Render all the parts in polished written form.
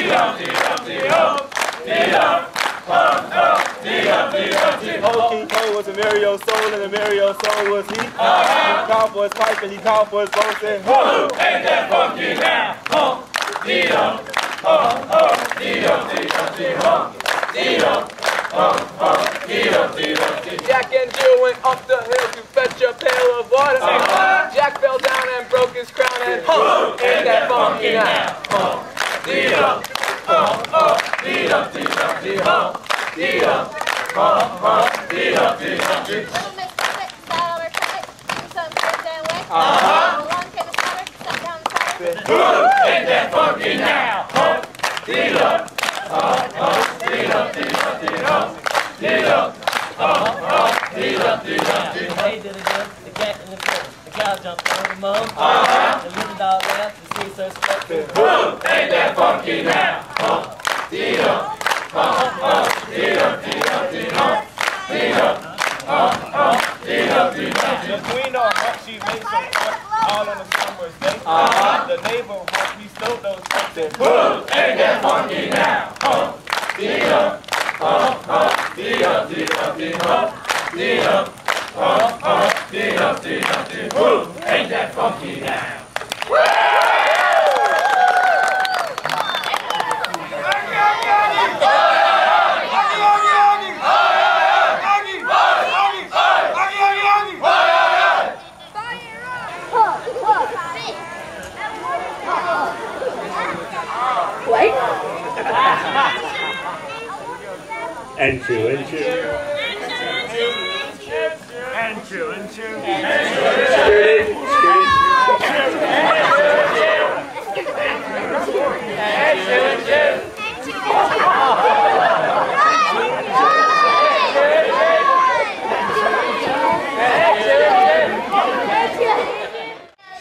King Cole was a Mario soul, and a Mario soul was he. He called for his pipe and he called for his bow, said, "Who ain't that funky now? Dee-dum, dee-dum, dee-dum, dee-dum, dee-dum, dee-dum. Jack and Jill went up the hill to fetch a pail of water. Jack fell down and broke his crown and ain't that funky now? Dee-dum, dee-dum, dee-dum, dee-dum, dee-dum, dee-dum, dee-dum, dee-dum. Ain't that funky now? Dee-dum, dee-dum, dee-dum, dee-dum, dee-dum, dee-dum, dee-dum. Hey, did the cat in the field. The cow jumped over the mow. The little dog laughed to see so spectral. Ain't that funky now? Dee-dum, dee-dum, dee-dum, dee-dum, dee-dum, dee-dum, dee-dum. The queen on her, she made some all on the summer's day. The neighbor, he stole those folks. Ain't that funky now? Dee-dum, dee-dum, dee-dum, dee-dum, dee-dum, dee-dum, dee-dum, dee-dum. Ain't that funky now? And chew, and chew. And chew, and chew.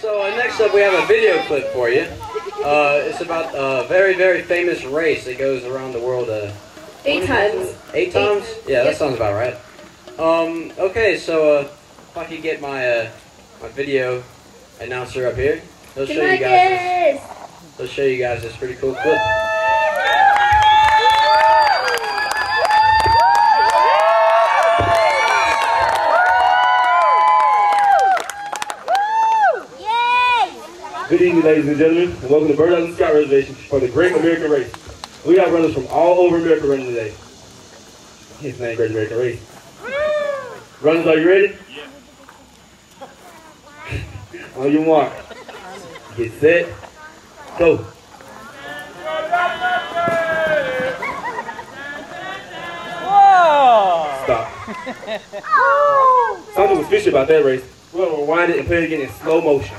So next up we have a video clip for you. It's about a very, very famous race that goes around the world 8 times. 8 times? Yeah, that sounds about right. Okay, so if I could get my my video announcer up here, he'll show you guys this pretty cool clip. Good evening, ladies and gentlemen, and welcome to Bert on the Skits Reservation for the Great American Race. We have runners from all over America running today. His name, Great American Race. Runners, are you ready? Yeah. On your mark. Get set. Go. Whoa! Stop. Something was fishy about that race. We're going to rewind it and play it again in slow motion.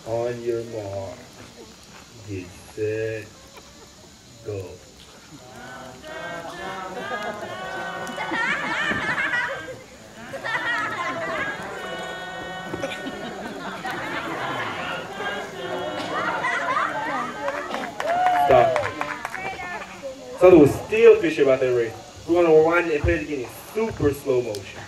On your mark, get set, go. Stop. Something was still fishy about that race. We're going to rewind it and play it again in super slow motion.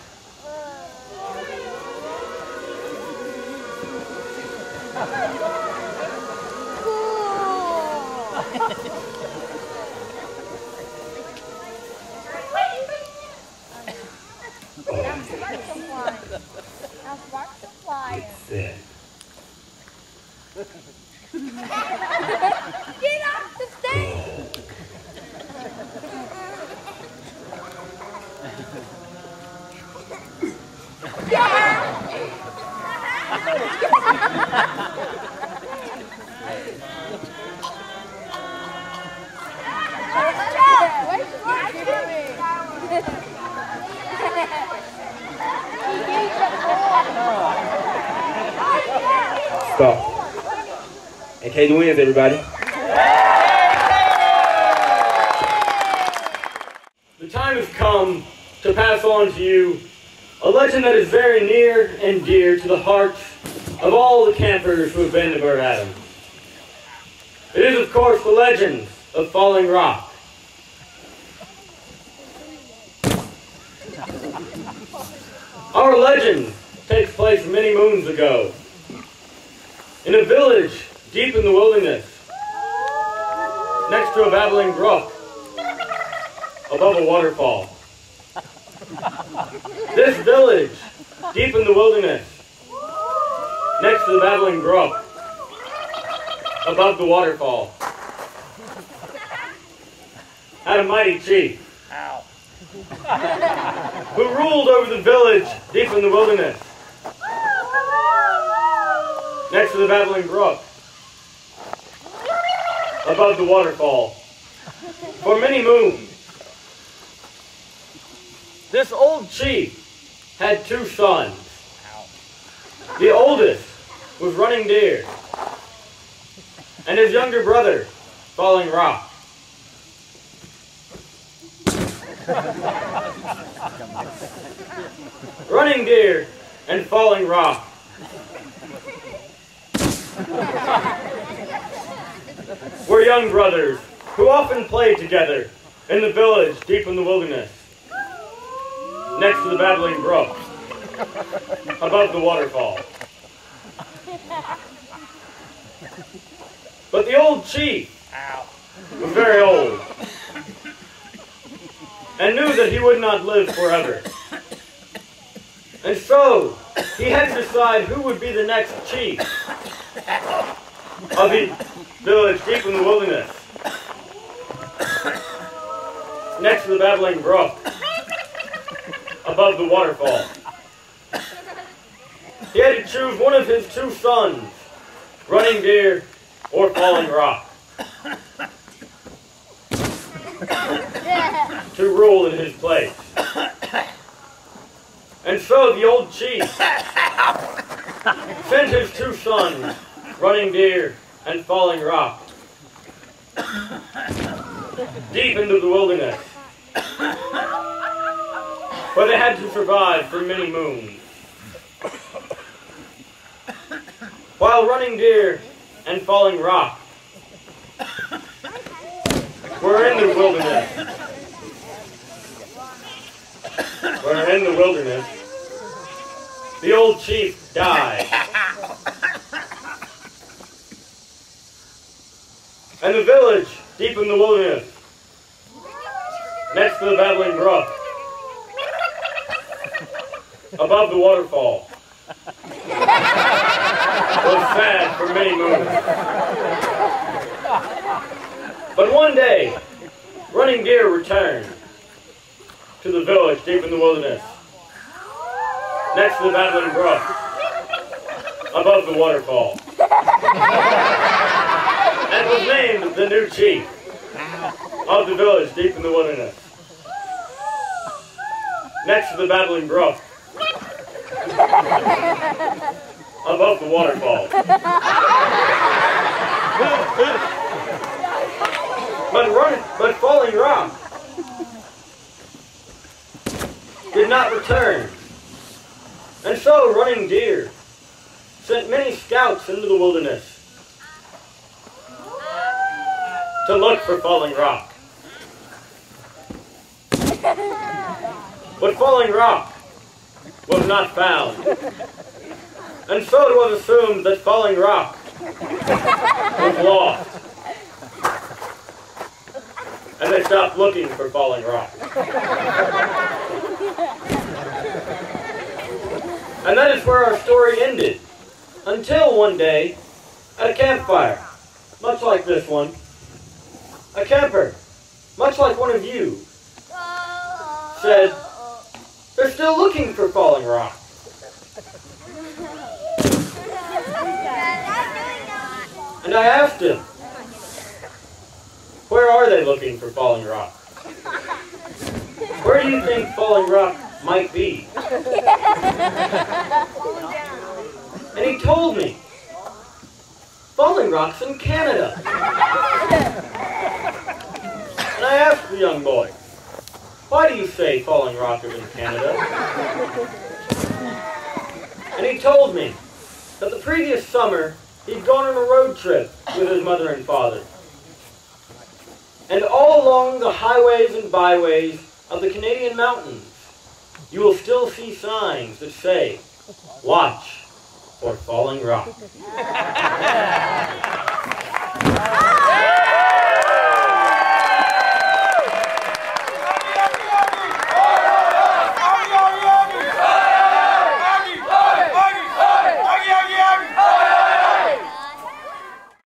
Get off the stage! Stop. And Katie wins, everybody. The time has come to pass on to you a legend that is very near and dear to the hearts of all the campers who have been to Bert Adams. It is, of course, the legend of Falling Rock. Our legend takes place many moons ago, in a village deep in the wilderness, next to a babbling brook, above a waterfall. This village, deep in the wilderness, next to the babbling brook, above the waterfall, had a mighty chief who ruled over the village deep in the wilderness, next to the babbling brook, above the waterfall, for many moons. This old chief had 2 sons. The oldest was Running Deer, and his younger brother, Falling Rock. Running Deer and Falling Rock were young brothers who often played together in the village deep in the wilderness, next to the babbling brook, above the waterfall. But the old chief was very old and knew that he would not live forever. And so he had to decide who would be the next chief of the village deep in the wilderness, next to the babbling brook, above the waterfall. He had to choose one of his 2 sons, Running Deer or Falling Rock, to rule in his place. And so the old chief sent his 2 sons, Running Deer and Falling Rock, deep into the wilderness, where they had to survive for many moons. While Running Deer and Falling Rock were in the wilderness, the old chief died. And the village deep in the wilderness, next to the babbling brook, above the waterfall, was sad for many moons. But one day, Running Deer returned to the village deep in the wilderness, next to the babbling brook, above the waterfall, and was named the new chief of the village deep in the wilderness, next to the babbling brook, above the waterfall. But Falling Rock did not return. And so Running Deer sent many scouts into the wilderness to look for Falling Rock. But Falling Rock was not found. And so it was assumed that Falling Rock was lost. And they stopped looking for Falling Rock. And that is where our story ended. Until one day, at a campfire, much like this one, a camper, much like one of you, said, "They're still looking for Falling Rock." And I asked him, "Where are they looking for Falling Rock? Where do you think Falling Rock might be?" And he told me, "Falling Rock's in Canada." And I asked the young boy, "Why do you say Falling Rock is in Canada?" And he told me that the previous summer he'd gone on a road trip with his mother and father. And all along the highways and byways of the Canadian mountains, you will still see signs that say, "Watch for falling rock."